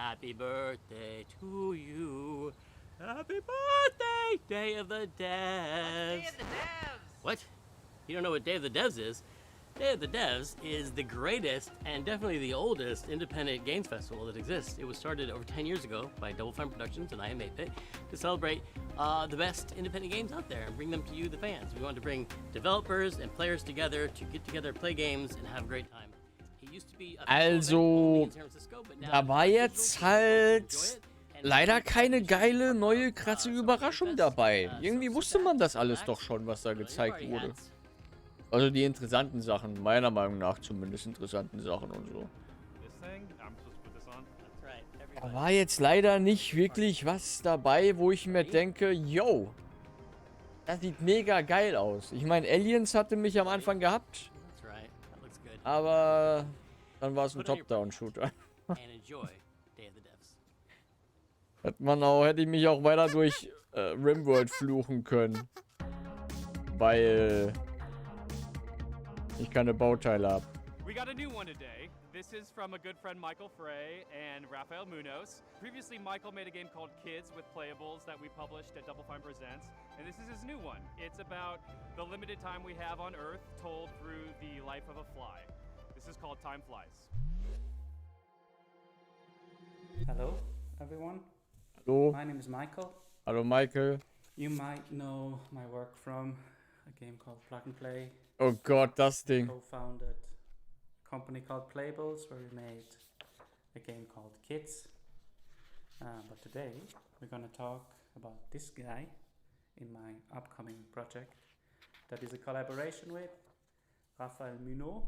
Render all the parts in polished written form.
Happy birthday to you. Happy birthday, Day of the Devs. Day of the Devs. What? You don't know what Day of the Devs is? Day of the Devs is the greatest and definitely the oldest independent games festival that exists. It was started over 10 years ago by Double Fine Productions and I Am 8-Bit to celebrate the best independent games out there and bring them to you, the fans. We wanted to bring developers and players together to get together, play games, and have a great time. It used to be a Also, in San Francisco, but now da war jetzt halt leider keine geile, neue, krasse Überraschung dabei. Irgendwie wusste man das alles doch schon, was da gezeigt wurde. Also die interessanten Sachen, meiner Meinung nach zumindest interessanten Sachen und so. Da war jetzt leider nicht wirklich was dabei, wo ich mir denke, yo, das sieht mega geil aus. Ich meine, Aliens hatte mich am Anfang gehabt, aber dann war es ein Top-Down-Shooter. Hätte ich mich auch weiter durch Rimworld fluchen können, weil ich keine Bauteile habe. We got a new one today. This is from a good friend Michael Frey and Rafael Munoz. Previously, Michael made a game called Kids with Playables that we published at Double Fine Presents, and this is his new one. It's about the limited time we have on Earth told through the life of a fly. This is called Time Flies. Hello, everyone. Hallo. My name is Michael. Hallo Michael. You might know my work from a game called Plug and Play. Oh Gott, das Ding. Co-founded a company called Playables where we made a game called Kids. But today we're going to talk about this guy in my upcoming project that is a collaboration with Rafael Munoz,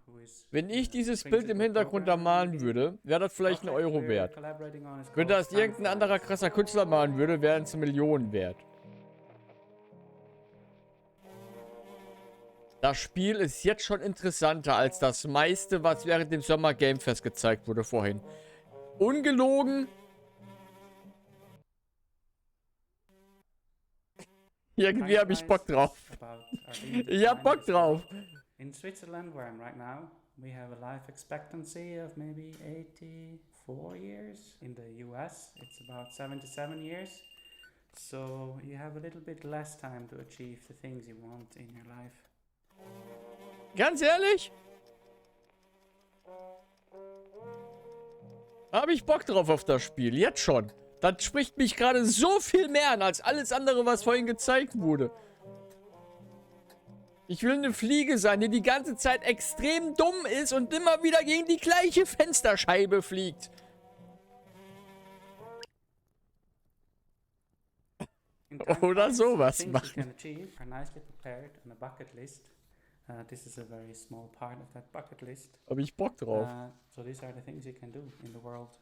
who is... Wenn ich dieses Bild im Hintergrund da malen würde, wäre das vielleicht ein Euro wert. Wenn das irgendein anderer krasser Künstler malen würde, wären es Millionen wert. Das Spiel ist jetzt schon interessanter als das meiste, was während dem Summer Game Fest gezeigt wurde vorhin. Ungelogen. Irgendwie habe ich Bock drauf. Ich hab Bock drauf. In Switzerland, where I'm right now, we have a life expectancy of maybe 84 years. In the US, it's about 77 years. So you have a little bit less time to achieve the things you want in your life. Ganz ehrlich? Habe ich Bock drauf auf das Spiel. Jetzt schon. Das spricht mich gerade so viel mehr an, als alles andere, was vorhin gezeigt wurde. Ich will eine Fliege sein, die die ganze Zeit extrem dumm ist und immer wieder gegen die gleiche Fensterscheibe fliegt. Oder sowas machen. This is a very small part of that bucket list. Habe ich Bock drauf. So these are the things you can do in the world.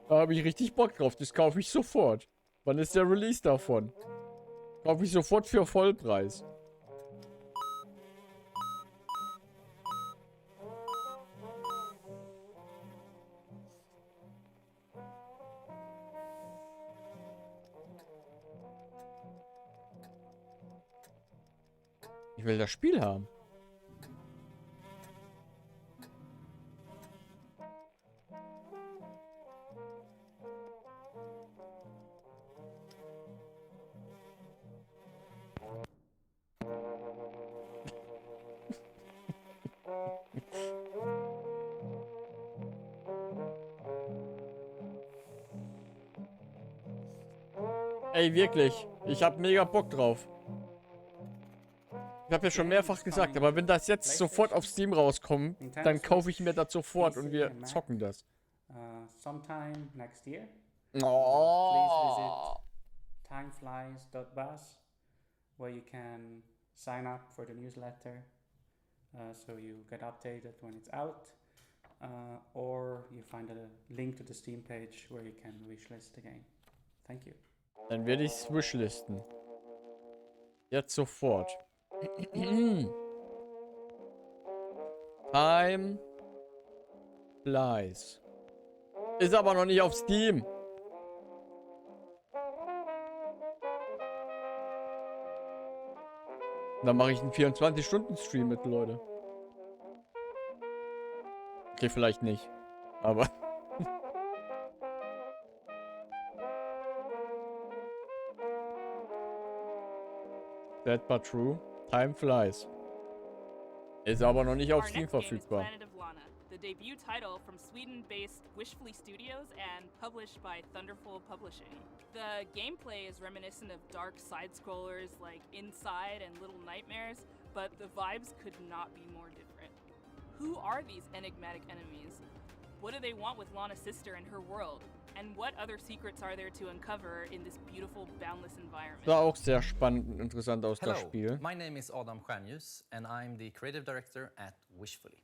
Da habe ich richtig Bock drauf. Das kaufe ich sofort. Wann ist der Release davon? Kaufe ich sofort für Vollpreis. Ich will das Spiel haben. Ey, wirklich. Ich hab mega Bock drauf. Ich habe ja schon mehrfach gesagt, aber wenn das jetzt sofort auf Steam rauskommt, dann kaufe ich mir das sofort und wir zocken das. Sometime next year. Oh. Please visit timeflies.buzz, where you can sign up for the newsletter, so you get updated when it's out, or you find a link to the Steam page where you can wishlist the game. Thank you. Dann werde ich es wishlisten. Jetzt sofort. Time flies. Ist aber noch nicht auf Steam. Dann mache ich einen 24-Stunden-Stream mit, Leute. Okay, vielleicht nicht. Aber That but true. Time flies. Ist aber noch nicht auf Our Steam next game is verfügbar. Planet of Lana, the debut title from Sweden-based Wishfully Studios and published by Thunderful Publishing. The gameplay is reminiscent of dark side-scrollers like Inside and Little Nightmares, but the vibes could not be more different. Who are these enigmatic enemies? What do they want with Lana's sister and her world? And what other secrets are there to uncover in this beautiful, boundless environment? Sah auch sehr spannend und interessant aus, das Hello, Spiel. my name is Adam Stjernljus and I'm the creative director at Wishfully.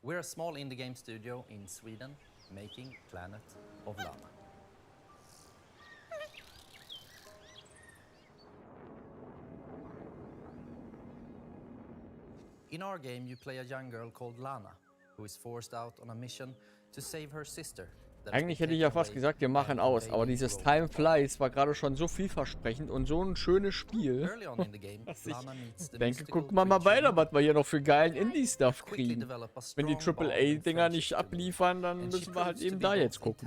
We're a small indie game studio in Sweden making Planet of Lana. In our game, you play a young girl called Lana, who is forced out on a mission to save her sister. Eigentlich hätte ich ja fast gesagt, wir machen aus, aber dieses Time Flies war gerade schon so vielversprechend und so ein schönes Spiel, dass ich denke, gucken wir mal weiter, was wir hier noch für geilen Indie-Stuff kriegen. Wenn die AAA-Dinger nicht abliefern, dann müssen wir halt eben da jetzt gucken.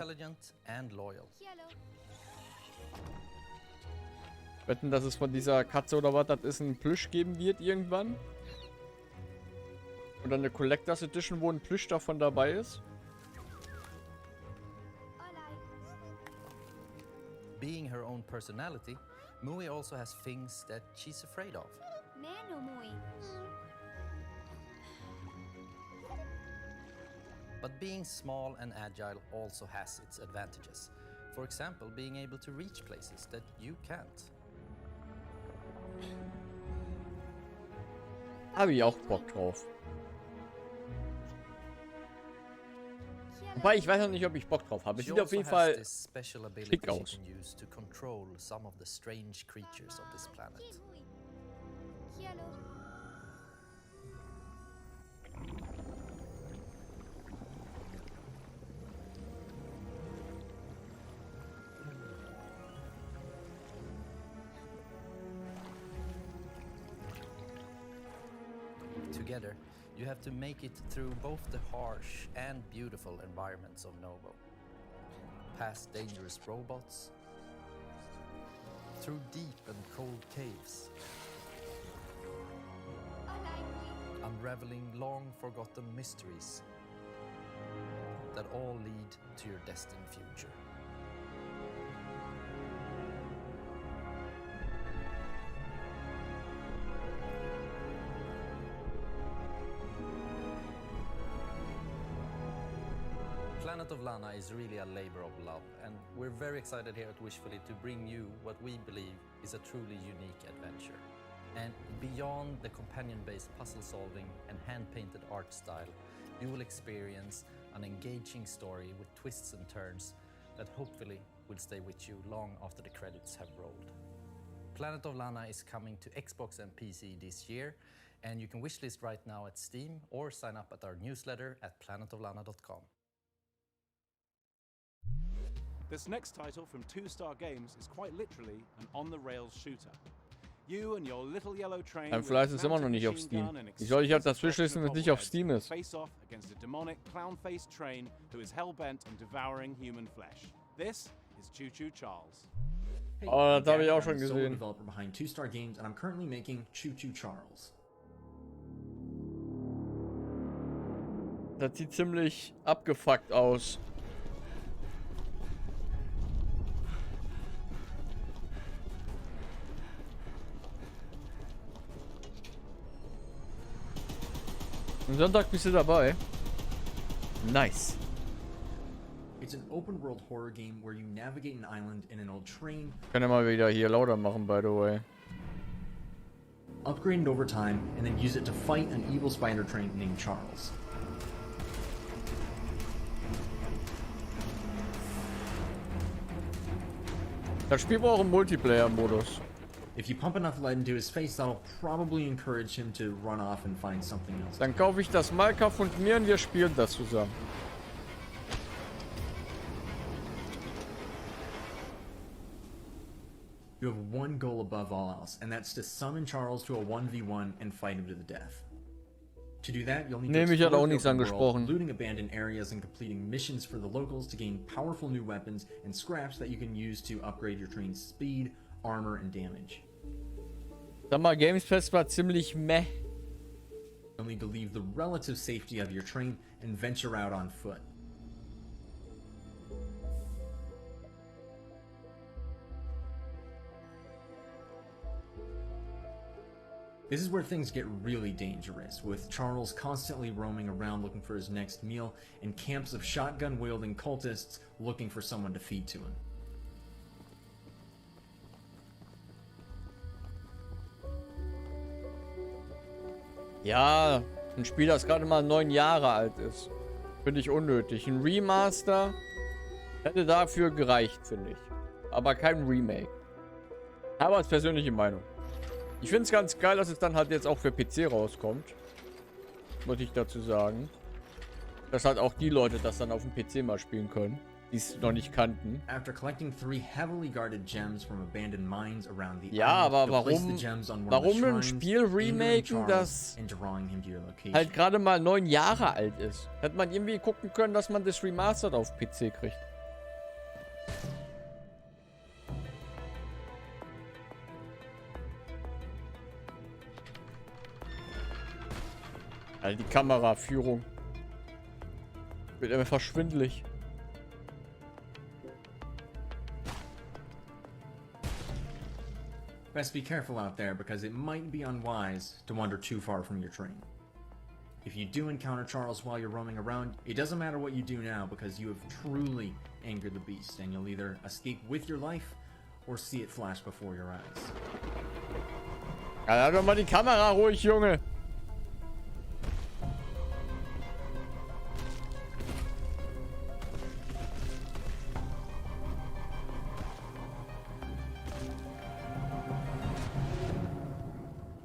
Wetten, dass es von dieser Katze oder was das ist, einen Plüsch geben wird irgendwann? Oder eine Collectors Edition, wo ein Plüsch davon dabei ist? Being her own personality, Mui also has things that she's afraid of. But being small and agile also has its advantages. For example, being able to reach places that you can't. Habe ich auch Bock drauf. Wobei, ich weiß noch nicht, ob ich Bock drauf habe. Es sieht auf jeden Fall schick aus. Together, you have to make it through both the harsh and beautiful environments of Novo. Past dangerous robots, through deep and cold caves, unraveling long-forgotten mysteries that all lead to your destined future. Planet of Lana is really a labor of love, and we're very excited here at Wishfully to bring you what we believe is a truly unique adventure. And beyond the companion-based puzzle solving and hand-painted art style, you will experience an engaging story with twists and turns that hopefully will stay with you long after the credits have rolled. Planet of Lana is coming to Xbox and PC this year, and you can wishlist right now at Steam or sign up at our newsletter at planetoflana.com. This next title from 2-Star Games is quite literally an on-the-rails shooter. You and your little yellow train Time Flies ist immer noch nicht auf Steam. Wie soll ich halt das wishlisten, wenn es nicht auf Steam ist? Face off against a demonic clown-faced train who is hell-bent on devouring human flesh. This is Choo Choo Charles. Hey, Oh, das habe ich auch I'm schon the sole gesehen. developer behind 2-Star Games, and I'm currently making Choo Choo Charles. Das sieht ziemlich abgefuckt aus. Am Sonntag bist du dabei. Nice. It's an open-world horror game where you navigate an island in an old train, Kann ja mal wieder hier lauter machen, by the way. upgrade it over time, and then use it to fight an evil spider train named Charles. Das Spiel war auch im Multiplayer-Modus. If you pump enough lead into his face, that'll probably encourage him to run off and find something else. Dann kaufe ich das Malka von mir und wir spielen das zusammen. You have one goal above all else, and that's to summon Charles to a 1v1 and fight him to the death. To do that, you'll need to Nee, mich hat explore auch the nichts open world, angesprochen. looting abandoned areas and completing missions for the locals to gain powerful new weapons and scraps that you can use to upgrade your train's speed, armor, and damage. Sag mal, Gamesfest war ziemlich meh. You'll need to leave the relative safety of your train and venture out on foot. This is where things get really dangerous, with Charles constantly roaming around looking for his next meal, and camps of shotgun-wielding cultists looking for someone to feed to him. Ja, ein Spiel, das gerade mal 9 Jahre alt ist. Finde ich unnötig. Ein Remaster hätte dafür gereicht, finde ich. Aber kein Remake. Aber als persönliche Meinung. Ich finde es ganz geil, dass es dann halt jetzt auch für PC rauskommt. Muss ich dazu sagen. Dass halt auch die Leute das dann auf dem PC mal spielen können, die es noch nicht kannten. After collecting 3 heavily guarded gems from abandoned mines around the Ja, island, aber you'll place the gems on one of the warum ein shrines, Spiel angering remaken, Charles das and drawing him to your location. halt gerade mal 9 Jahre alt ist? Hätte man irgendwie gucken können, dass man das Remastered auf PC kriegt. Also die Kameraführung wird immer verschwindelig. Best be careful out there, because it might be unwise to wander too far from your train. If you do encounter Charles while you're roaming around, it doesn't matter what you do now, because you have truly angered the beast, and you'll either escape with your life or see it flash before your eyes. Ja, halt doch mal die Kamera ruhig, Junge.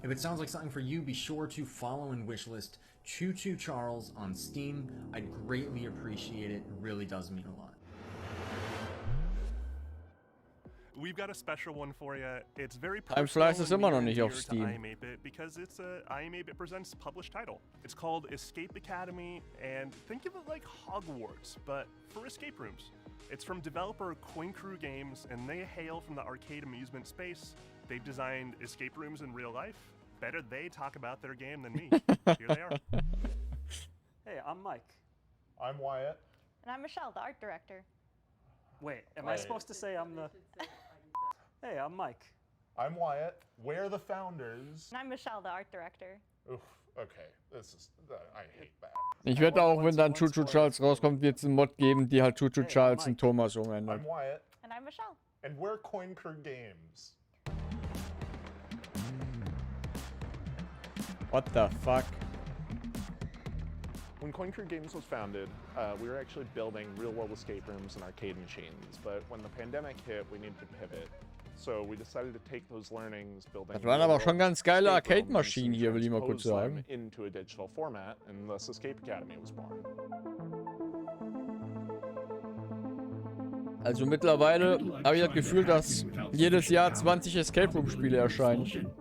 If it sounds like something for you, be sure to follow and wishlist Choo Choo Charles on Steam. I'd greatly appreciate it. It really does mean a lot. We've got a special one for you. It's very Timeflies ist immer noch nicht auf to Steam. IM8bit because it's a IM8bit Presents published title. It's called Escape Academy, and think of it like Hogwarts, but for escape rooms. It's from developer Coin Crew Games, and they hail from the arcade amusement space. They've designed escape rooms in real life. Better they talk about their game than me. Here they are. Hey, I'm Mike. I'm Wyatt. And I'm Michelle, the art director. Wait, am I supposed to say I'm the... Hey, I'm Mike. I'm Wyatt. We're the founders. And I'm Michelle, the art director. Oof, okay. This is... I hate that. Ich wette auch, wenn dann Choo Choo Charles rauskommt, wird es einen Mod geben, die halt Choo Choo Charles und Thomas umändert. I'm Wyatt. And I'm Michelle. And we're Coin Crew Games. What the fuck? When Coin Crew Games was founded, we were actually building real-world escape rooms and arcade machines, but when the pandemic hit, we needed to pivot. So we decided to take those learnings, building Das waren aber schon ganz geile escape rooms Arcade-Maschinen and hier, will ich mal kurz transpose them sagen. into a digital format, and thus Escape Academy was born. Also mittlerweile habe ich das Gefühl, dass jedes Jahr 20 Escape Room Spiele erscheinen.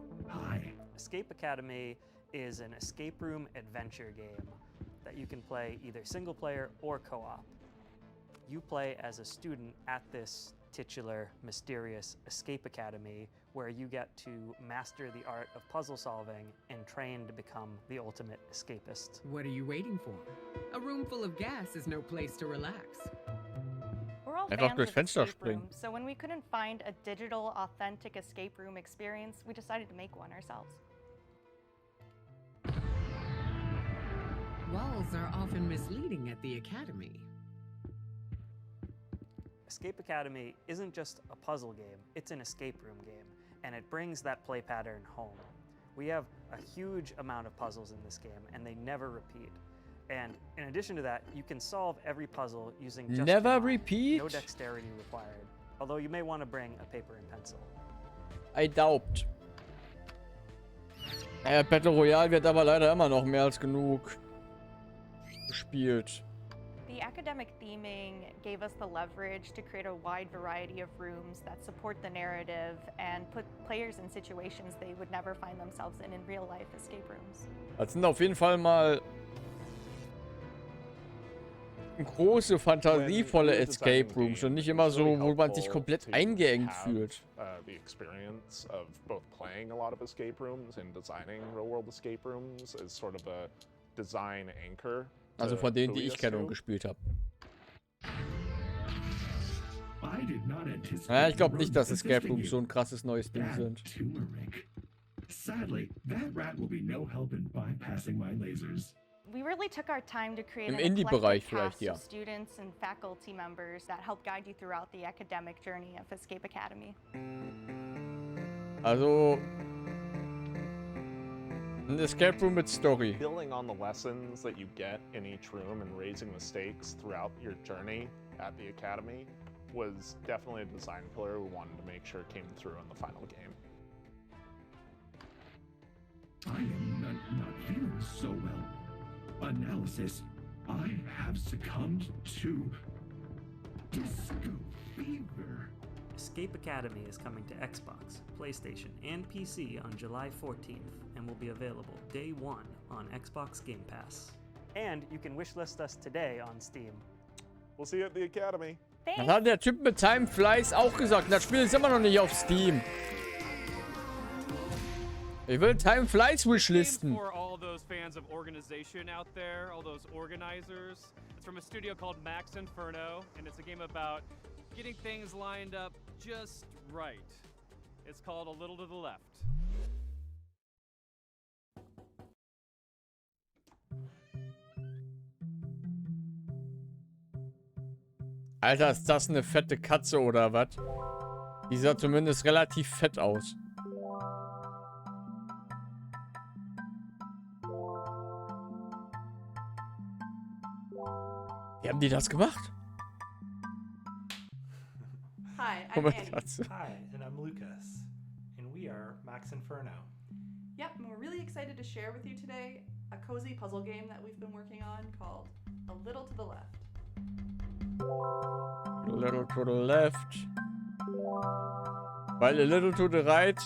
Escape Academy is an escape room adventure game that you can play either single player or co-op. You play as a student at this titular, mysterious Escape Academy, where you get to master the art of puzzle solving and train to become the ultimate escapist. What are you waiting for? A room full of gas is no place to relax. We're all Einfach fans durchs of Fenster escape springen. rooms, so when we couldn't find a digital, authentic escape room experience, we decided to make one ourselves. Walls are often misleading at the academy. Escape Academy isn't just a puzzle game, it's an escape room game, and it brings that play pattern home. We have a huge amount of puzzles in this game, and they never repeat. And in addition to that, you can solve every puzzle using just Never your mind. repeat? No dexterity required, although you may want to bring a paper and pencil. I doubt. Battle Royale wird aber leider immer noch mehr als genug gespielt. The academic theming gave us the leverage to create a wide variety of rooms that support the narrative and put players in situations they would never find themselves in real-life escape rooms. Das sind auf jeden Fall mal große, fantasievolle Escape Rooms und nicht immer so, wo man sich komplett eingeengt fühlt. The experience of both playing a lot of escape rooms and designing real-world escape rooms is sort of a design anchor. Also von denen, die ich kenne und gespielt habe. Ja, ich glaube nicht, dass Escape Rooms so ein krasses neues Ding sind. Sadly, that rat will be no help in bypassing my lasers. We really took our time to create Im an Indie-Bereich eclectic vielleicht, cast ja. of students and faculty members that help guide you throughout the academic journey of Escape Academy. Also ein Escape Room mit Story. Building on the lessons that you get in each room and raising the stakes throughout your journey at the academy was definitely a design pillar we wanted to make sure came through in the final game. I am not feeling so well. Analysis, I have succumbed to disco fever. Escape Academy is coming to Xbox, PlayStation, and PC on July 14th and will be available day one on Xbox Game Pass. And you can wishlist us today on Steam. We'll see you at the Academy. Das hat der Typ mit Time Flies auch gesagt. Das Spiel ist immer noch nicht auf Steam. Ich will Time Flies wishlisten. For all those fans of organization out there, all those organizers, it's from a studio called Max Inferno, and it's a game about getting things lined up just right. It's called A Little to the Left. Alter, ist das eine fette Katze oder was? Die sah zumindest relativ fett aus. Wie haben die das gemacht? Hi, Oh I'm mein Annie. Gott. Hi, and I'm Lucas, and we are Max Inferno. Yep, and we're really excited to share with you today a cozy puzzle game that we've been working on called A Little to the Left. A little to the left. Weil a little to the right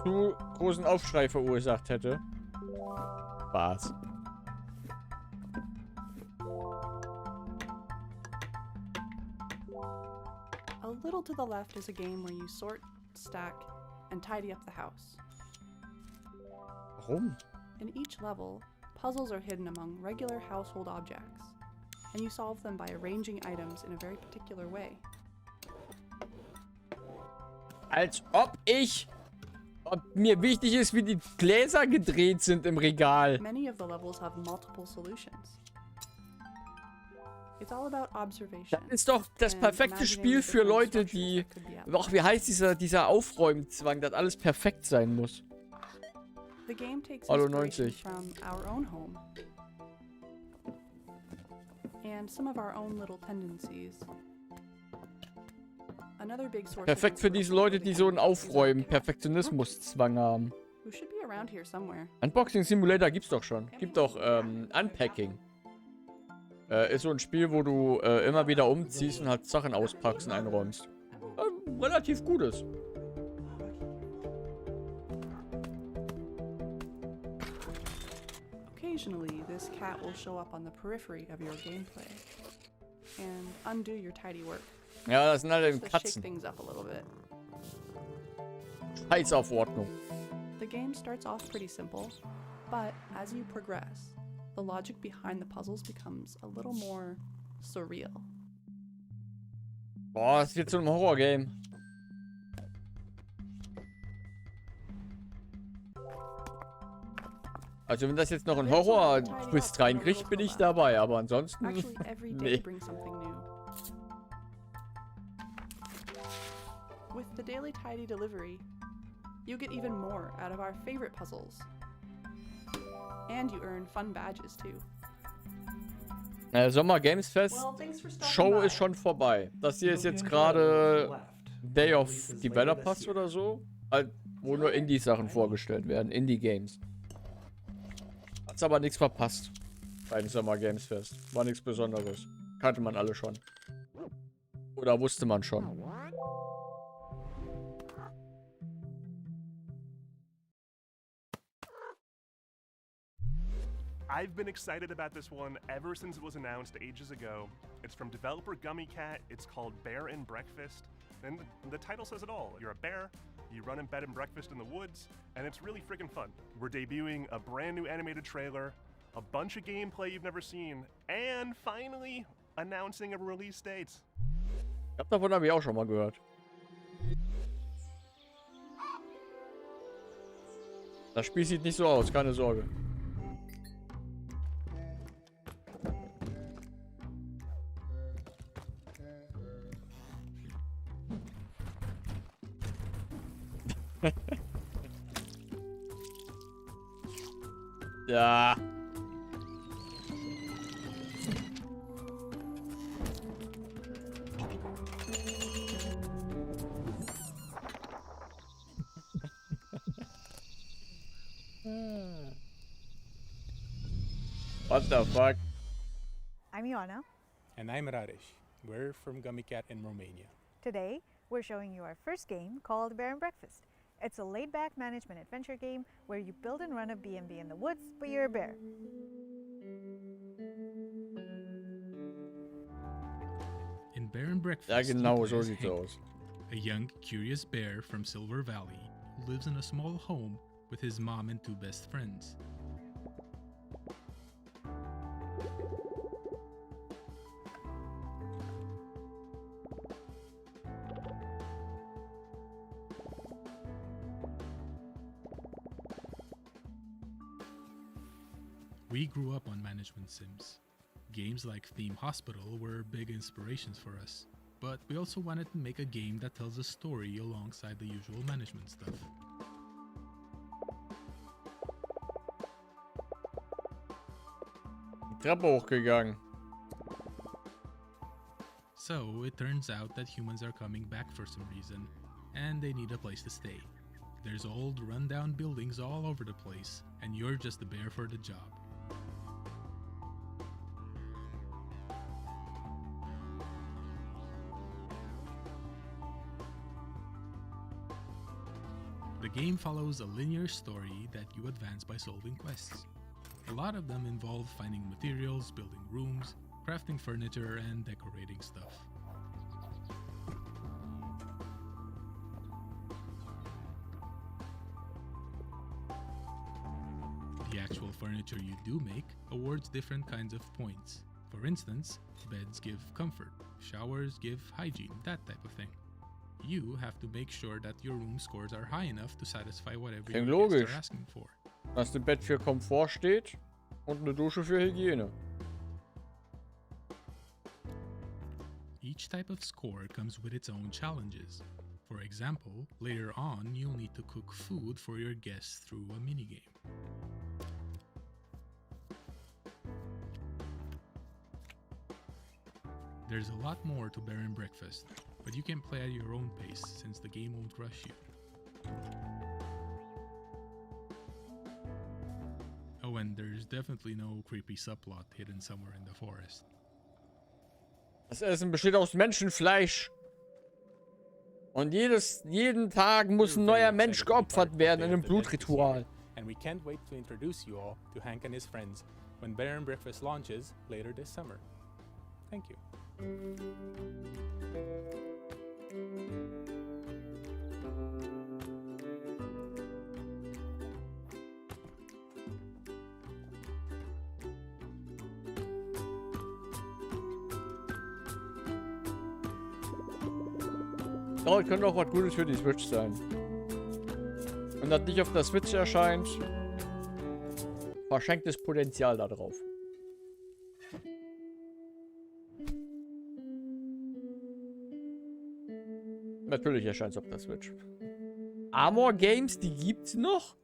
zu großen Aufschrei verursacht hätte. Spaß. A Little to the Left is a game where you sort, stack, and tidy up the house. Warum? In each level, puzzles are hidden among regular household objects, and you solve them by arranging items in a very particular way. Als ob mir wichtig ist, wie die Gläser gedreht sind im Regal. Many of the levels have multiple solutions. It's all about observation. Das ist doch das perfekte Spiel für Leute, die... Ach, wie heißt dieser Aufräumzwang, dass alles perfekt sein muss? The game takes Hallo inspiration 90. from our own home and some of our own little tendencies. Another big source Perfekt für diese Leute, die so einen Aufräumen-Perfektionismuszwang haben. who should be around here somewhere. Unboxing Simulator gibt's doch schon. Gibt doch Unpacking. Ist so ein Spiel, wo du immer wieder umziehst und halt Sachen auspackst und einräumst. Relativ gutes. Occasionally, this cat will show up on the periphery of your gameplay and undo your tidy work. Ja, das sind halt eben Just to shake Katzen. things up a little bit. Scheiß auf Ordnung. The game starts off pretty simple, but as you progress, the logic behind the puzzles becomes a little more surreal. Boah, das wird so ein Horrorgame. Also wenn das jetzt noch ein Horror-Twist reinkriegt, bin ich dabei, aber ansonsten... Actually, every day nee. brings something new. With the daily tidy delivery, you get even more out of our favorite puzzles. And you earn fun badges too. Sommer Games Fest Show ist schon vorbei. Das hier ist jetzt gerade Day of Developers oder so, wo nur Indie-Sachen vorgestellt werden, Indie-Games. Hat's aber nichts verpasst beim Sommer Games Fest. War nichts Besonderes. Kannte man alle schon. Oder wusste man schon. I've been excited about this one ever since it was announced ages ago. It's from developer Gummy Cat. It's called Bear and Breakfast. And the title says it all. You're a bear, you run in bed and breakfast in the woods, and it's really freaking fun. We're debuting a brand new animated trailer, a bunch of gameplay you've never seen, and finally announcing a release date. Davon habe ich auch schon mal gehört. Das Spiel sieht nicht so aus, keine Sorge. Ja. What the fuck? I'm Ioana. And I'm Radesh. We're from Gummy Cat in Romania. Today, we're showing you our first game called Bear and Breakfast. It's a laid-back management adventure game where you build and run a B&B in the woods, but you're a bear. In Bear and Breakfast, Ja, genau you so play as sieht's Hank, aus. a young, curious bear from Silver Valley who lives in a small home with his mom and two best friends. We grew up on management sims. Games like Theme Hospital were big inspirations for us, but we also wanted to make a game that tells a story alongside the usual management stuff. Die Treppe hochgegangen. So it turns out that humans are coming back for some reason, and they need a place to stay. There's old, rundown buildings all over the place, and you're just the bear for the job. The game follows a linear story that you advance by solving quests. A lot of them involve finding materials, building rooms, crafting furniture, and decorating stuff. The actual furniture you do make awards different kinds of points. For instance, beds give comfort, showers give hygiene, that type of thing. You have to make sure that your room scores are high enough to satisfy whatever Klingt your guests logisch. are asking for. Dass ein Bett für Komfort steht und eine Dusche für Hygiene. Each type of score comes with its own challenges. For example, later on you'll need to cook food for your guests through a minigame. There's a lot more to Bear and Breakfast, but you can play at your own pace since the game won't rush you. Oh, and there's definitely no creepy subplot hidden somewhere in the forest. Das Essen besteht aus Menschenfleisch. Und jeden Tag muss ein neuer Mensch geopfert werden in einem Blutritual. And we can't wait to introduce you all to Hank and his friends when Bear and Breakfast launches later this summer. Thank you. Oh, das könnte auch was Gutes für die Switch sein. Wenn das nicht auf der Switch erscheint, verschenktes Potenzial da drauf. Natürlich erscheint es auf der Switch. Armor Games, die gibt's noch?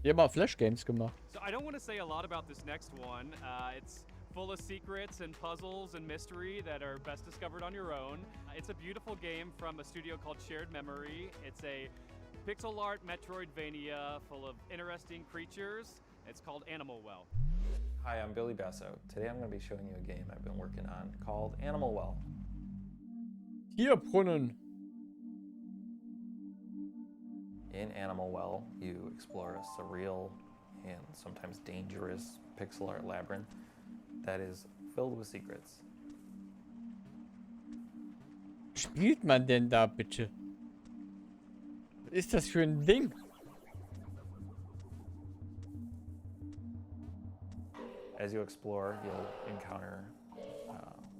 Die haben mal Flash Games gemacht. So I don't want to say a lot about this next one. It's full of secrets and puzzles and mystery that are best discovered on your own. It's a beautiful game from a studio called Shared Memory. It's a pixel art Metroidvania full of interesting creatures. It's called Animal Well. Hi, I'm Billy Basso. Today I'm going to be showing you a game I've been working on called Animal Well. Tierbrunnen. In Animal Well, you explore a surreal and sometimes dangerous pixel art labyrinth that is filled with secrets. Spielt man denn da bitte? Was ist das für ein Ding? As you explore, you'll encounter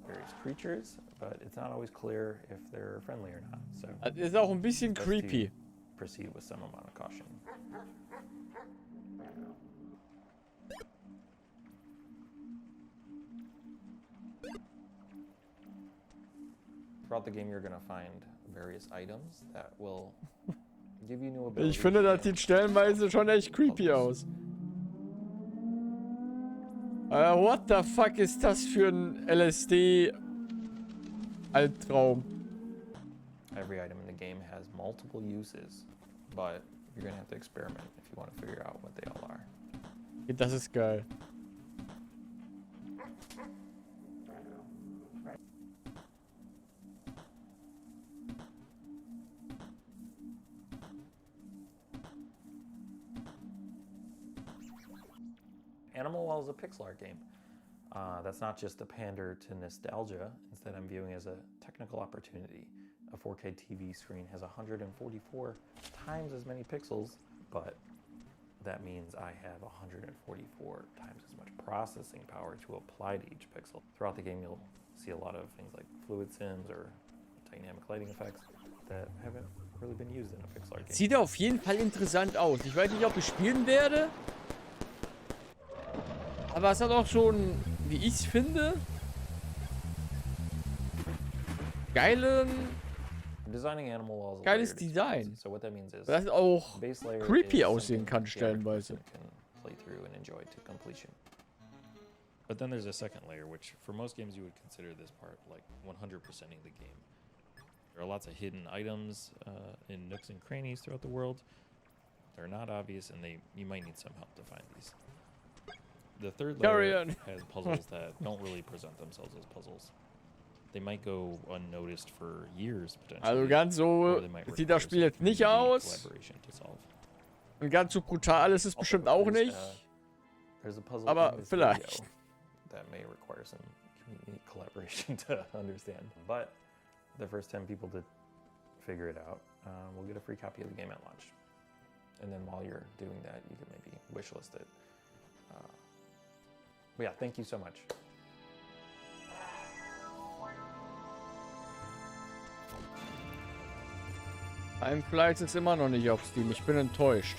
various creatures, but it's not always clear if they're friendly or not. So das ist auch ein bisschen best creepy. to proceed with some amount of caution. Throughout the game, you're going to find various items that will give you new abilities. Ich finde, das sieht stellenweise schon echt creepy aus. What the fuck ist das für ein LSD-Albtraum? Every item in the game has multiple uses, but you're going to have to experiment if you want to figure out what they all are. Das ist geil. Animal Well is a pixel art game. That's not just a pander to nostalgia. Instead, I'm viewing it as a technical opportunity. A 4K TV screen has 144 times as many pixels, but that means I have 144 times as much processing power to apply to each pixel. Throughout the game, you'll see a lot of things like fluid sims or dynamic lighting effects that haven't really been used in a pixel art game. Sieht auf jeden Fall interessant aus. Ich weiß nicht, ob ich spielen werde. Aber es hat auch schon, wie ich es finde, geiles Design. So what that means is Das auch base layer creepy is aussehen kann something the average stellenweise. person can play through and enjoy to completion. But then there's a second layer, which for most games you would consider this part like 100%ing the game. There are lots of hidden items in nooks and crannies throughout the world. They're not obvious, and you might need some help to find these. The third layer has puzzles that don't really present themselves as puzzles. They might go unnoticed for years potentially. Also ganz so sieht das Spiel jetzt nicht aus. Und ganz so brutal ist es bestimmt auch nicht. There's a puzzle Aber in this vielleicht. video that may require some community collaboration to understand. But the first 10 people to figure it out will get a free copy of the game at launch. And then while you're doing that, you can maybe wishlist it. But yeah, thank you so much. Ein Fleiß ist immer noch nicht auf Steam. Ich bin enttäuscht.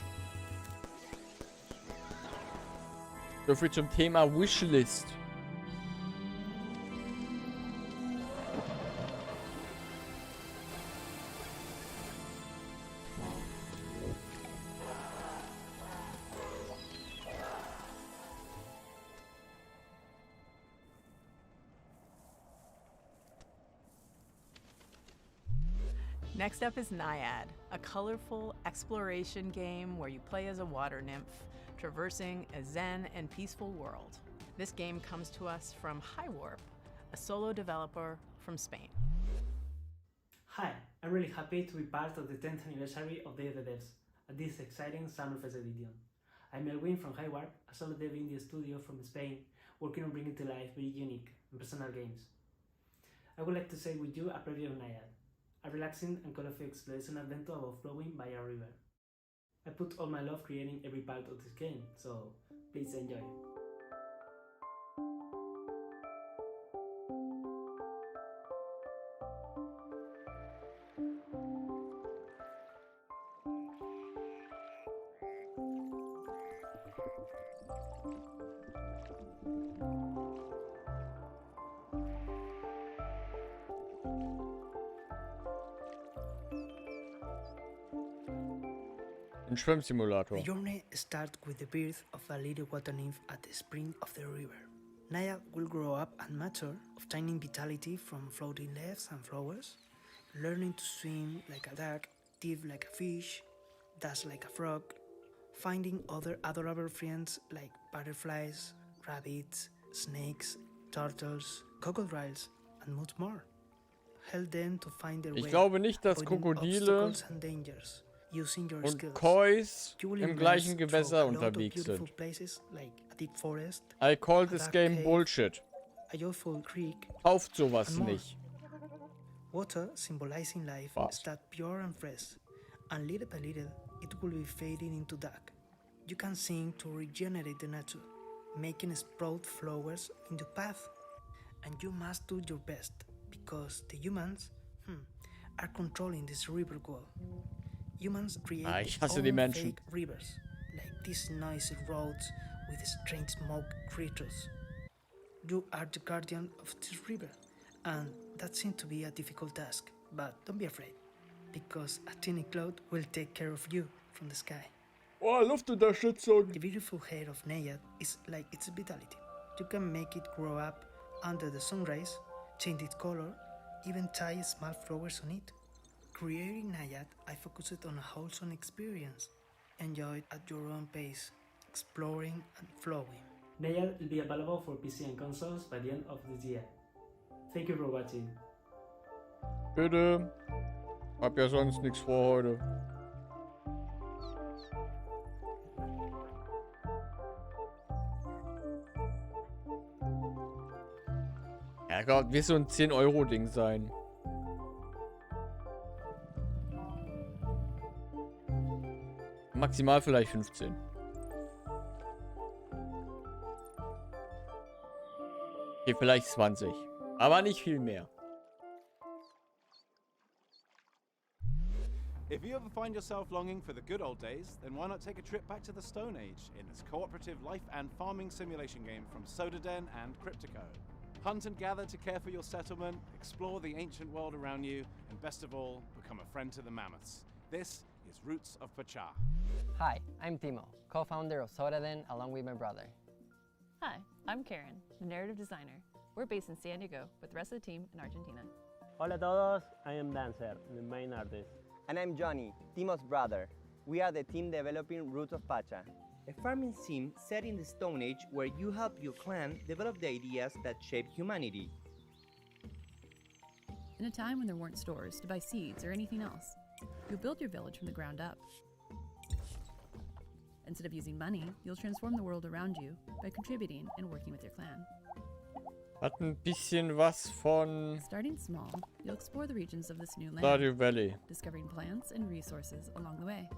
So viel zum Thema Wishlist. Next up is Naiad, a colorful exploration game where you play as a water nymph, traversing a zen and peaceful world. This game comes to us from Highwarp, a solo developer from Spain. Hi, I'm really happy to be part of the 10th anniversary of Day of the Devs at this exciting Summerfest edition. I'm Elwin from Highwarp, a solo dev indie studio from Spain, working on bringing to life very unique and personal games. I would like to share with you a preview of Naiad, a relaxing and colorful exploration adventure above flowing by a river. I put all my love creating every part of this game, so please enjoy. Ein Schwimmsimulator. The journey starts with the birth of a little water nymph at the spring of the river. Naiad will grow up and mature, obtaining vitality from floating leaves and flowers, learning to swim like a duck, dive like a fish, dash like a frog, finding other adorable friends like butterflies, rabbits, snakes, turtles, crocodiles, and much more. Help them to find their way, Ich glaube nicht, dass avoiding Krokodile obstacles and dangers, using your und skills. Kois You will im immerse gleichen through Gewässer a lot of unterwegs beautiful sind. places like a deep forest, I call a this dark game cave, Bullshit. a joyful creek, Kauft sowas and more. nicht. Water, symbolizing life, Was? is that pure and fresh, and little by little, it will be fading into dark. You can sing to regenerate the nature, making sprout flowers in your path, and you must do your best, because the humans are controlling this river world. Humans create Ich their hasse die own Menschen. fake rivers, like these noisy roads with strange smoke creatures. You are the guardian of this river, and that seems to be a difficult task, but don't be afraid, because a tiny cloud will take care of you from the sky. Oh, Luftunterstützung. The beautiful hair of Nayad is like its vitality. You can make it grow up under the sun rays, change its color, even tie small flowers on it. Creating Nayad, I focused on a wholesome experience. Enjoy it at your own pace, exploring and flowing. Nayad will be available for PC and consoles by the end of this year. Thank you for watching. Bitte. Hab ja sonst nichts vor heute. Ja Gott, wird so ein 10-Euro-Ding sein. Maximal vielleicht 15. Okay, vielleicht 20. Aber nicht viel mehr. If you ever find yourself longing for the good old days, then why not take a trip back to the Stone Age in this cooperative life and farming simulation game from Sodaden and Cryptico. Hunt and gather to care for your settlement, explore the ancient world around you, and best of all, become a friend to the mammoths. This is Roots of Pachá. Hi, I'm Timo, co-founder of Sodaden along with my brother. Hi, I'm Karen, the narrative designer. We're based in San Diego with the rest of the team in Argentina. Hola a todos, I am Dancer, the main artist. And I'm Johnny, Timo's brother. We are the team developing Roots of Pachá, a farming sim set in the Stone Age where you help your clan develop the ideas that shape humanity. In a time when there weren't stores to buy seeds or anything else, you'll build your village from the ground up. Instead of using money, you'll transform the world around you by contributing and working with your clan. Hat ein bisschen was von Starting small, you'll explore the regions of this new land, Stardew Valley. discovering plants and resources along the way.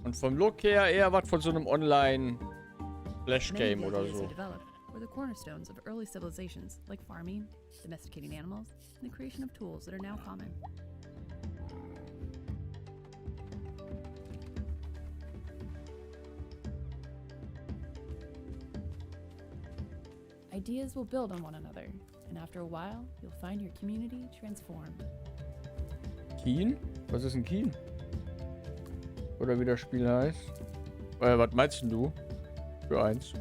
Und vom Look her eher was von so einem Many Online-Flash-Game of the oder ideas so. they developed were the cornerstones of early civilizations like farming, domesticating animals, and the creation of tools that are now common. Ideas will build on one another, and after a while, you'll find your community transformed. Keen? Was ist ein Keen? Oder wie das Spiel heißt? Was meinst denn du? Für eins.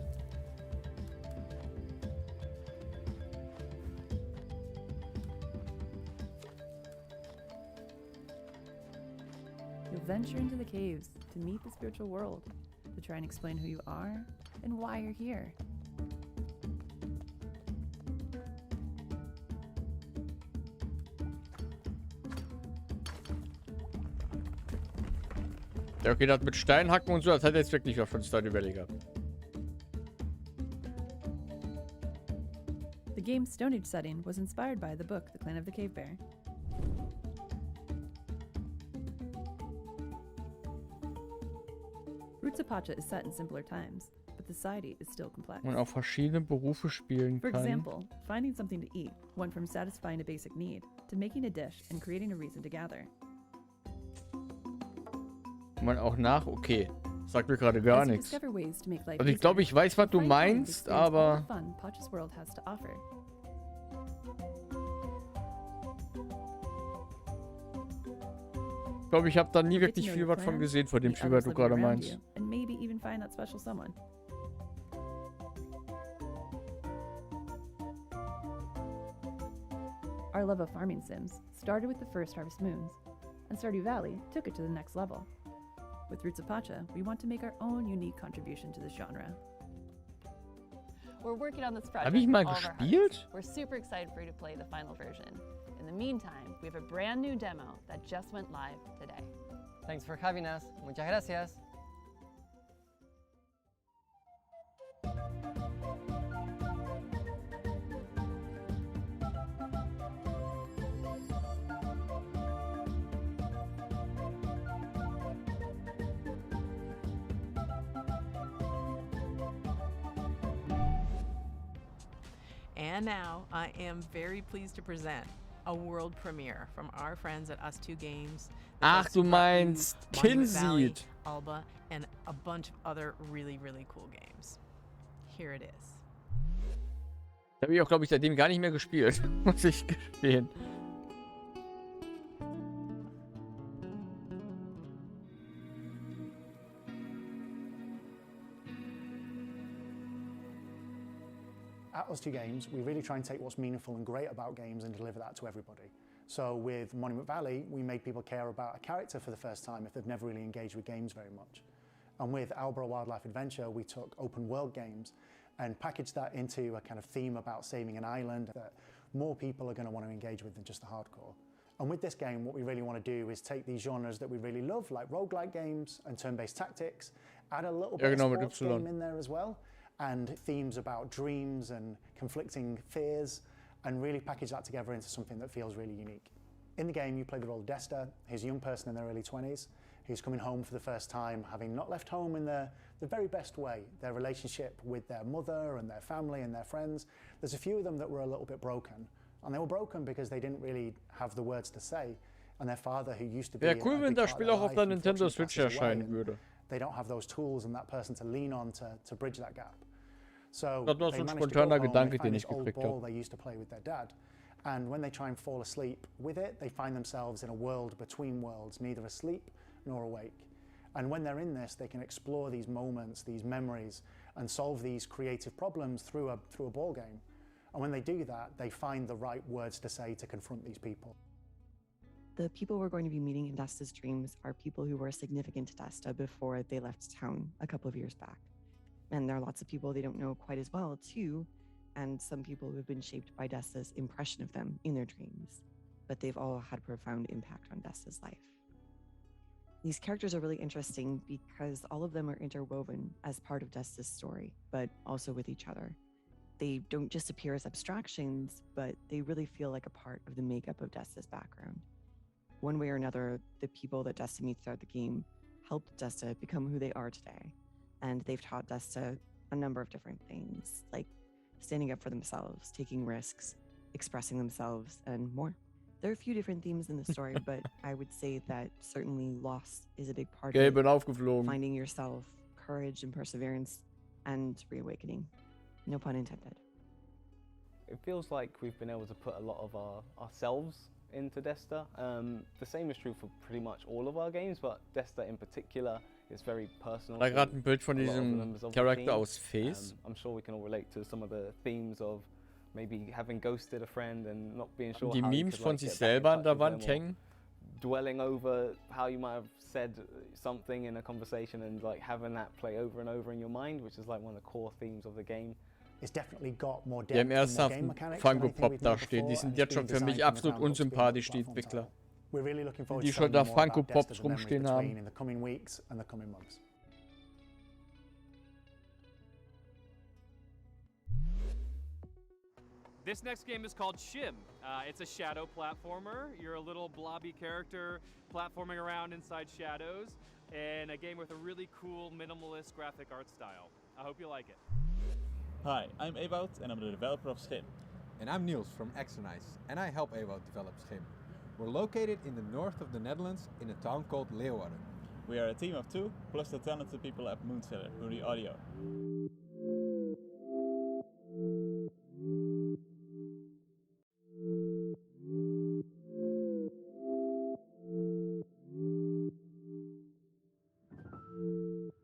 You'll venture into the caves to meet the spiritual world, to try and explain who you are and why you're here. Ja, okay, das mit Steinhacken und so, das hat jetzt wirklich was von Stardew Valley gehabt. The game's Stone Age setting was inspired by the book The Clan of the Cave Bear. Roots of Pachá is set in simpler times, but the society is still complex. Man auch verschiedene Berufe spielen For kann. example, finding something to eat went from satisfying a basic need to making a dish and creating a reason to gather. Man auch okay. Sagt mir gerade gar As you nichts. discover ways to make life Also ich glaube, ich weiß, was du meinst, aber fun Pachás world has to offer. ich glaube, ich habe da nie You'll get to wirklich know viel your was von clan, gesehen, von dem meet Spiel, was others du living gerade around meinst. you, and maybe even find that special someone. Our love of farming sims started with the first Harvest Moons, and Stardew Valley took it to the next level. With Roots of Pachá, we want to make our own unique contribution to this genre. We're working on this project Hab ich mal with all of our gespielt? hearts. We're super excited for you to play the final version. In the meantime, we have a brand new demo that just went live today. Thanks for having us. Muchas gracias. And now I am very pleased to present a world premiere from our friends at Us2 Games. Ach, du meinst Kinseed. Alba, and a bunch of other really, really cool games. Here it is. Da habe ich auch, glaube ich, seitdem gar nicht mehr gespielt, muss ich gestehen. At Us2 Games, we really try and take what's meaningful and great about games and deliver that to everybody. So with Monument Valley, we made people care about a character for the first time if they've never really engaged with games very much. And with Alba Wildlife Adventure, we took open world games and packaged that into a kind of theme about saving an island that more people are going to want to engage with than just the hardcore. And with this game, what we really want to do is take these genres that we really love, like roguelike games and turn-based tactics, add a little bit of sports game in there as well, and themes about dreams and conflicting fears, and really package that together into something that feels really unique. In the game, you play the role of Desta. He's a young person in their early 20s who's coming home for the first time, having not left home in the very best way. Their relationship with their mother and their family and their friends, there's a few of them that were a little bit broken. And they were broken because they didn't really have the words to say. And their father, who used to be Wäre cool, wenn das Spiel auch auf der Nintendo Switch erscheinen würde. They don't have those tools and that person to lean on to bridge that gap. So Das war so ein spontaner Gedanke, den ich gekriegt habe. They used to play with their dad. And when they try and fall asleep with it, they find themselves in a world between worlds, neither asleep nor awake. And when they're in this, they can explore these moments, these memories, and solve these creative problems through a ball game. And when they do that, they find the right words to say to confront these people. The people we're going to be meeting in Desta's dreams are people who were significant to Desta before they left town a couple of years back. And there are lots of people they don't know quite as well, too, and some people who have been shaped by Desta's impression of them in their dreams, but they've all had a profound impact on Desta's life. These characters are really interesting because all of them are interwoven as part of Desta's story, but also with each other. They don't just appear as abstractions, but they really feel like a part of the makeup of Desta's background. One way or another, the people that Desta meets throughout the game helped Desta become who they are today. And they've taught Desta a number of different things, like standing up for themselves, taking risks, expressing themselves, and more. There are a few different themes in the story, but I would say that certainly loss is a big part of it. Finding yourself, courage and perseverance, and reawakening. No pun intended. It feels like we've been able to put a lot of ourselves into Desta. The same is true for pretty much all of our games, but Desta in particular is very personal. Da gerade ein Bild von diesem Charakter aus Face. I'm sure we can all relate to some of the themes of maybe having ghosted a friend and not being sure Die how Memes you could, von like, sich get back in selber an touch der with Wand them, or hängen. dwelling over how you might have said something in a conversation and like having that play over and over in your mind, which is like one of the core themes of the game. It's definitely got more Die haben depth and more game ernsthaften mechanics Funko than I think Pop we've da made stehen. Die before, sind and jetzt it's schon been für mich designed from the absolut ground up to be unsympathisch, die multi-platform Entwickler. style. We're really looking forward Die to schon telling da you more about Funko Pops Desta's memories rumstehen between haben. in the coming weeks and the coming months. This next game is called Shim. It's a shadow platformer. You're a little blobby character platforming around inside shadows, and a game with a really cool minimalist graphic art style. I hope you like it. Hi, I'm Ewout and I'm the developer of Schim. And I'm Niels from Exernice, and I help Ewout develop Schim. We're located in the north of the Netherlands in a town called Leeuwarden. We are a team of 2, plus the talented people at Moonseller, who do the audio.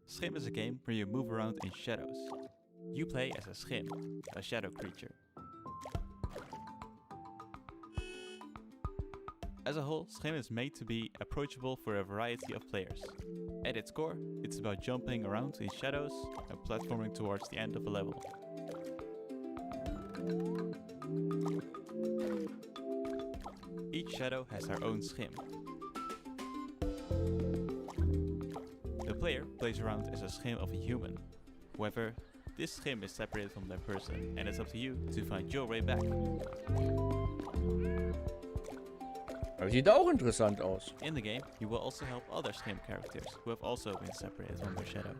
Schim is a game where you move around in shadows. You play as a schim, a shadow creature. As a whole, Schim is made to be approachable for a variety of players. At its core, it's about jumping around in shadows and platforming towards the end of a level. Each shadow has their own schim. The player plays around as a schim of a human. However, this schim is separated from that person, and it's up to you to find your way back. Das sieht auch interessant aus. In the game, you will also help other schim characters who have also been separated from their shadow.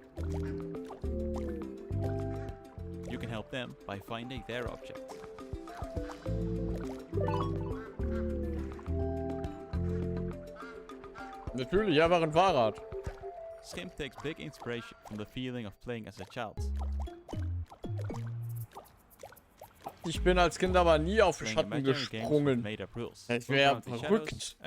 You can help them by finding their object. Natürlich, einfach ein Fahrrad. Schim takes big inspiration from the feeling of playing as a child. Ich bin als Kind aber nie auf Schatten gesprungen. Ich wäre verrückt.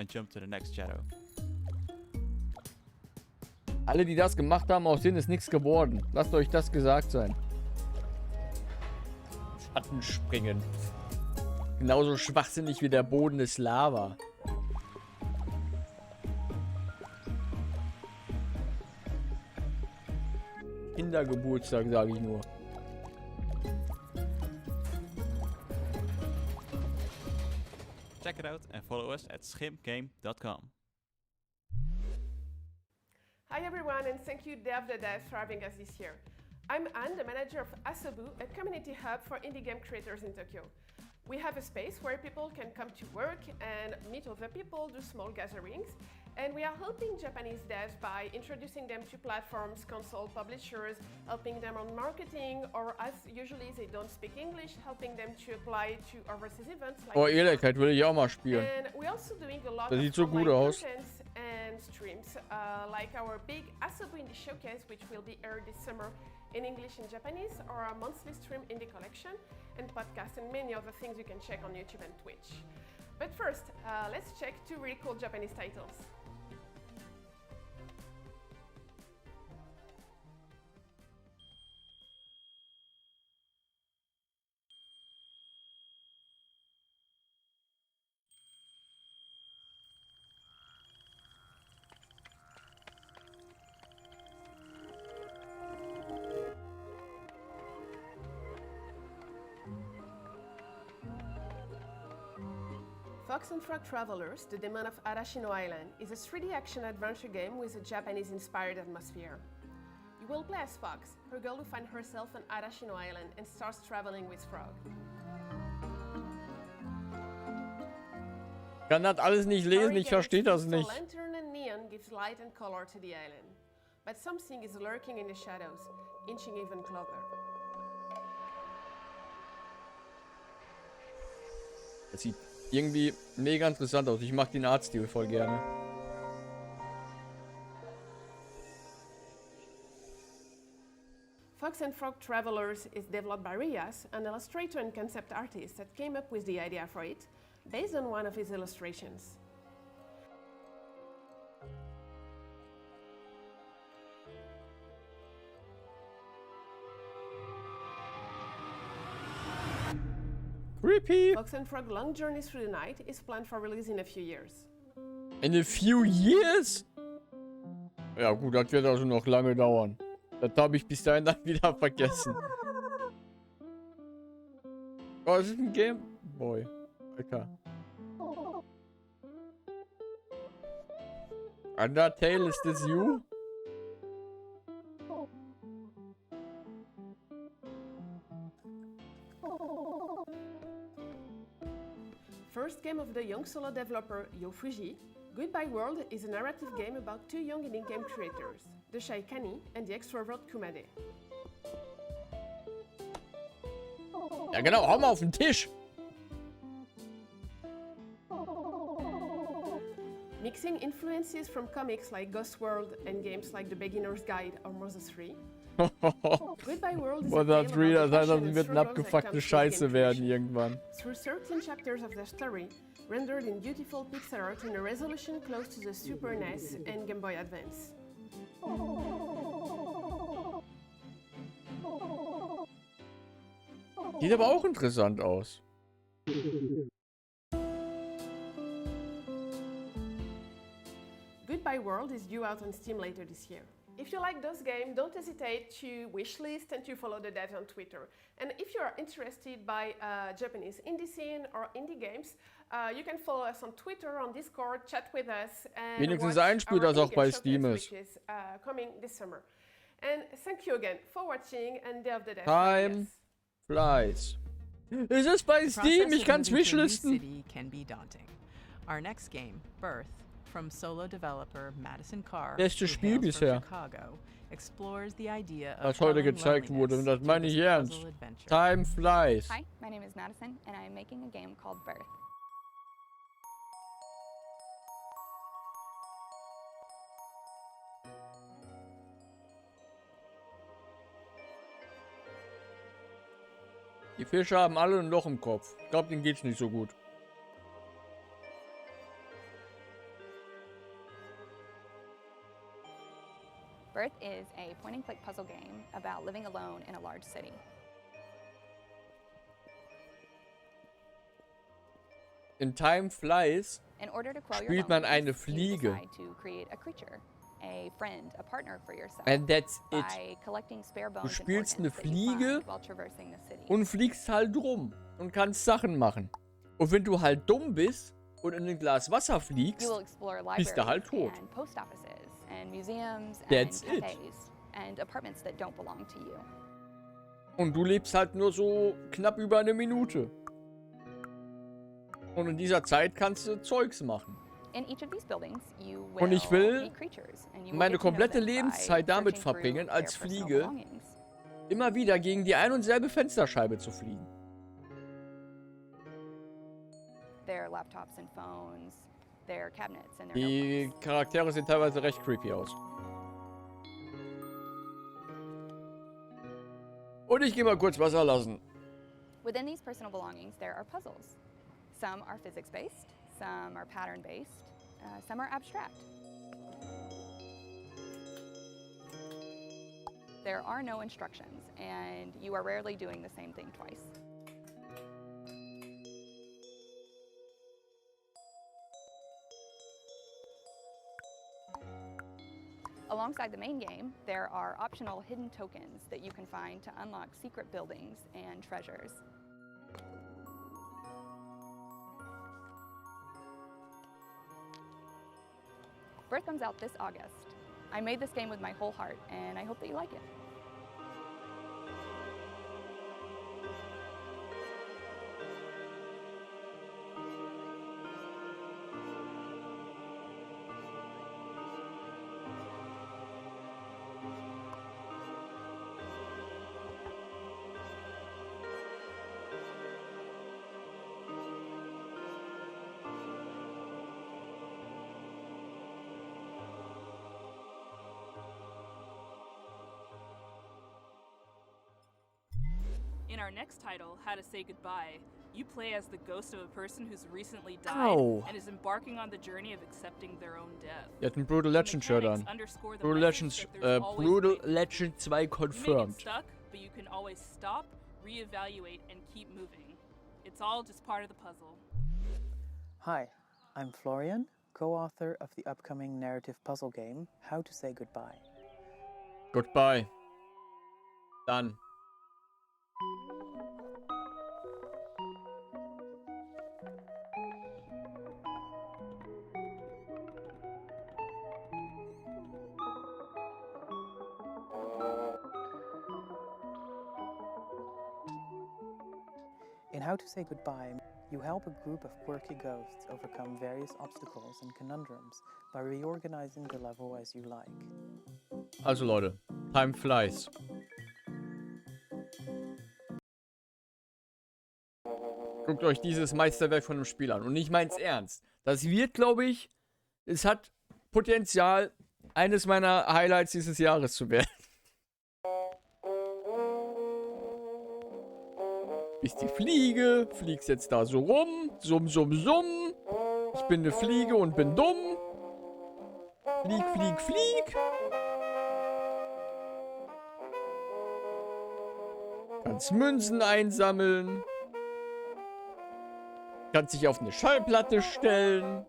Alle, die das gemacht haben, aus denen ist nichts geworden. Lasst euch das gesagt sein. Schatten springen. Genauso schwachsinnig wie der Boden ist Lava. Kindergeburtstag, sage ich nur. Check it out and follow us at schimgame.com. Hi everyone, and thank you dhBQU for having us this year. I'm Anne, the manager of Asobu, a community hub for indie game creators in Tokyo. We have a space where people can come to work and meet other people, do small gatherings, and we are helping Japanese devs by introducing them to platforms, console publishers, helping them on marketing, or as usually they don't speak English, helping them to apply to overseas events. Like Oh, Ehrlichkeit will ich auch mal spielen. And we're also doing a lot Das of sieht so gut online aus. contents and streams, like our big Asobu Indie Showcase, which will be aired this summer in English and Japanese, or our monthly stream Indie Collection, and podcasts, and many other things you can check on YouTube and Twitch. But first, let's check two really cool Japanese titles. Fox and Frog Travelers, The Demon of Arashino Island, is a 3D action-adventure game with a Japanese-inspired atmosphere. You will play as Fox, a girl who finds herself on Arashino Island and starts traveling with Frog. Ich kann das alles nicht lesen, ich verstehe das The nicht. lantern and neon gives light and color to the island. But something is lurking in the shadows, inching even closer. Das sieht irgendwie mega interessant aus. Ich mag den Artstil voll gerne. Fox and Frog Travelers is developed by Rias, an illustrator and concept artist that came up with the idea for it, based on one of his illustrations. Creepy! Fox and Frog Long Journey Through the Night is planned for release in a few years. In a few years? Ja gut, das wird also noch lange dauern. Das habe ich bis dahin dann wieder vergessen. Oh, ist das ein Game Boy? Alter. Undertale, is this you? First game of the young solo developer Yo Fuji, Goodbye World is a narrative game about two young indie game creators, the shy Kani and the extrovert Kumade. Ja genau, hau mal auf den Tisch! Mixing influences from comics like Ghost World and games like The Beginner's Guide or Mother 3. Goodbye World is a Mother tale 3, about das the heißt, passion das and wird eine struggles that abgefuckte comes with Scheiße game werden creation. irgendwann. Through 13 chapters of the story, rendered in beautiful pixel art in a resolution close to the Super NES and Game Boy Advance. Sieht aber auch interessant aus. Goodbye World is due out on Steam later this year. If you like those games, don't hesitate to wishlist and to follow the devs on Twitter. And if you are interested by Japanese indie scene or indie games, you can follow us on Twitter, on Discord, chat with us, and Wenigstens watch ein Spiel, our das auch indie bei game Steam showcase, ist. which is coming this summer. And thank you again for watching and Day of the Dev. Time flies. Ist es bei The Steam? process Ich of kann's moving to a new wishlisten. city can be daunting. Our next game, Birth, from solo developer Madison Carr, Beste who Spiel hails from bisher. Chicago, explores the idea of Was heute quelling gezeigt wurde. Und das loneliness meine through ich this ernst. puzzle adventure. Time flies. Hi, my name is Madison, and I am making a game called Birth. Die Fische haben alle ein Loch im Kopf. Ich glaube, denen geht's nicht so gut. Birth is a point-and-click puzzle game about living alone in a large city. In Time Flies In order to quell your spielt man eine loneliness, you Fliege. decide to create a creature, a friend, a partner for yourself. And that's it. By collecting spare Du bones and spielst eine organs that you Fliege find while traversing the city. und fliegst halt rum und kannst Sachen machen. Und wenn du halt dumm bist und in ein Glas Wasser fliegst, You will explore bist du halt libraries tot. and post offices and museums That's and it. cafes and apartments that don't belong to you. Und du lebst halt nur so knapp über eine Minute. Und in dieser Zeit kannst du Zeugs machen. In each of these buildings, you will Und ich will meet creatures, and you will meine get to know komplette them by Lebenszeit damit searching through verbringen, their als personal Fliege belongings. immer wieder gegen die ein und selbe Fensterscheibe zu fliegen. Their laptops and phones, their cabinets and their Die Charaktere sehen teilweise recht creepy aus. Und ich gehe mal kurz Wasser lassen. Within these personal belongings, there are puzzles. Some are physics-based, some are pattern-based, some are abstract. There are no instructions, and you are rarely doing the same thing twice. Alongside the main game, there are optional hidden tokens that you can find to unlock secret buildings and treasures. Birth comes out this August. I made this game with my whole heart, and I hope that you like it. In our next title, How to Say Goodbye, you play as the ghost of a person who's recently died Ow. and is embarking on the journey of accepting their own death. Er hat ein Brutal Legend Shirt an. Brutal Legends, Brutal Legend 2 You may get confirmed. stuck, but you can always stop, reevaluate, and keep moving. It's all just part of the puzzle. Hi, I'm Florian, co-author of the upcoming narrative puzzle game, How to Say Goodbye. Goodbye. Dann. In How to Say Goodbye, you help a group of quirky ghosts overcome various obstacles and conundrums by reorganizing the level as you like. Also Leute, Time flies. Guckt euch dieses Meisterwerk von dem Spiel an. Und ich mein's ernst. Das wird, glaube ich, es hat Potenzial, eines meiner Highlights dieses Jahres zu werden. Bist die Fliege, fliegst jetzt da so rum, summ, summ, summ. Ich bin eine Fliege und bin dumm. Flieg, flieg, flieg. Kannst Münzen einsammeln. Kannst dich auf eine Schallplatte stellen.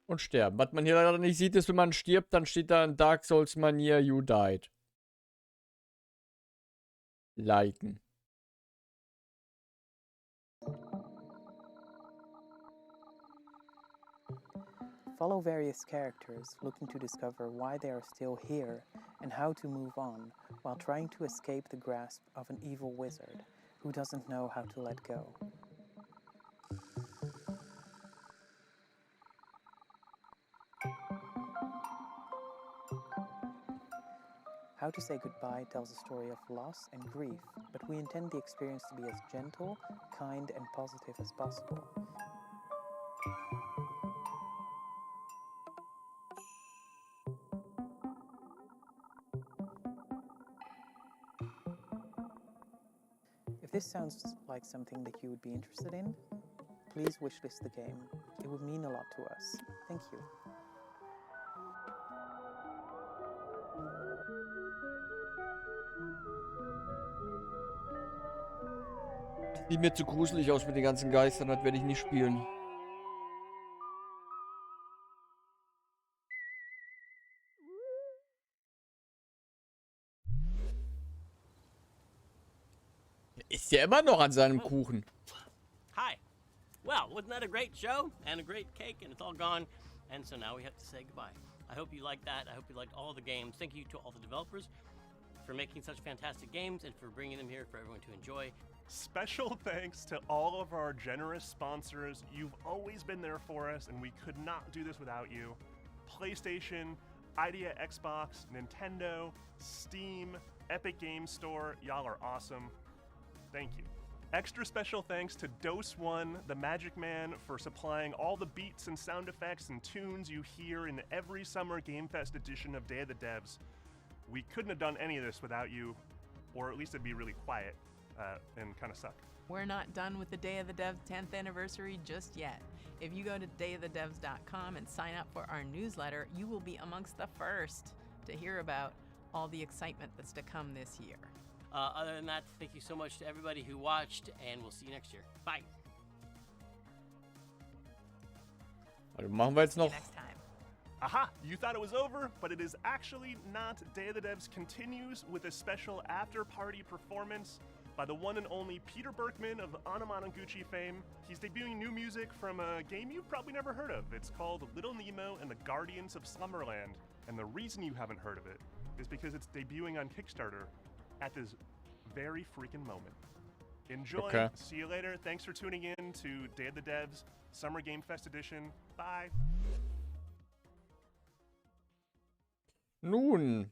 Und sterben. Was man hier leider nicht sieht, ist, wenn man stirbt, dann steht da in Dark Souls Manier, you died. Liken. Follow various characters looking to discover why they are still here and how to move on while trying to escape the grasp of an evil wizard who doesn't know how to let go. How to Say Goodbye tells a story of loss and grief, but we intend the experience to be as gentle, kind, and positive as possible. If this sounds like something that you would be interested in, please wishlist the game. It would mean a lot to us. Thank you. Sieht mir zu gruselig aus mit den ganzen Geistern, das werde ich nicht spielen. Ist ja immer noch an seinem Kuchen. Hi. Well, wasn't that a great show and a great cake, and it's all gone, and so now we have to say goodbye. I hope you liked that. I hope you liked all the games. Thank you to all the developers for making such fantastic games and for bringing them here for everyone to enjoy. Special thanks to all of our generous sponsors. You've always been there for us, and we could not do this without you. PlayStation, Idea Xbox, Nintendo, Steam, Epic Games Store. Y'all are awesome. Thank you. Extra special thanks to Dose One, the Magic Man, for supplying all the beats and sound effects and tunes you hear in every Summer Game Fest edition of Day of the Devs. We couldn't have done any of this without you, or at least it'd be really quiet and kind of suck. We're not done with the Day of the Devs 10th anniversary just yet. If you go to dayofthedevs.com and sign up for our newsletter, you will be amongst the first to hear about all the excitement that's to come this year. Other than that, thank you so much to everybody who watched, and we'll see you next year. Bye. Also machen wir jetzt noch. Aha! You thought it was over, but it is actually not. Day of the Devs continues with a special after-party performance by the one and only Peter Berkman of Anamanaguchi fame. He's debuting new music from a game you've probably never heard of. It's called Little Nemo and the Guardians of Slumberland. And the reason you haven't heard of it is because it's debuting on Kickstarter at this very freaking moment. Enjoy. Okay. See you later. Thanks for tuning in to Day of the Devs Summer Game Fest Edition. Bye. Nun,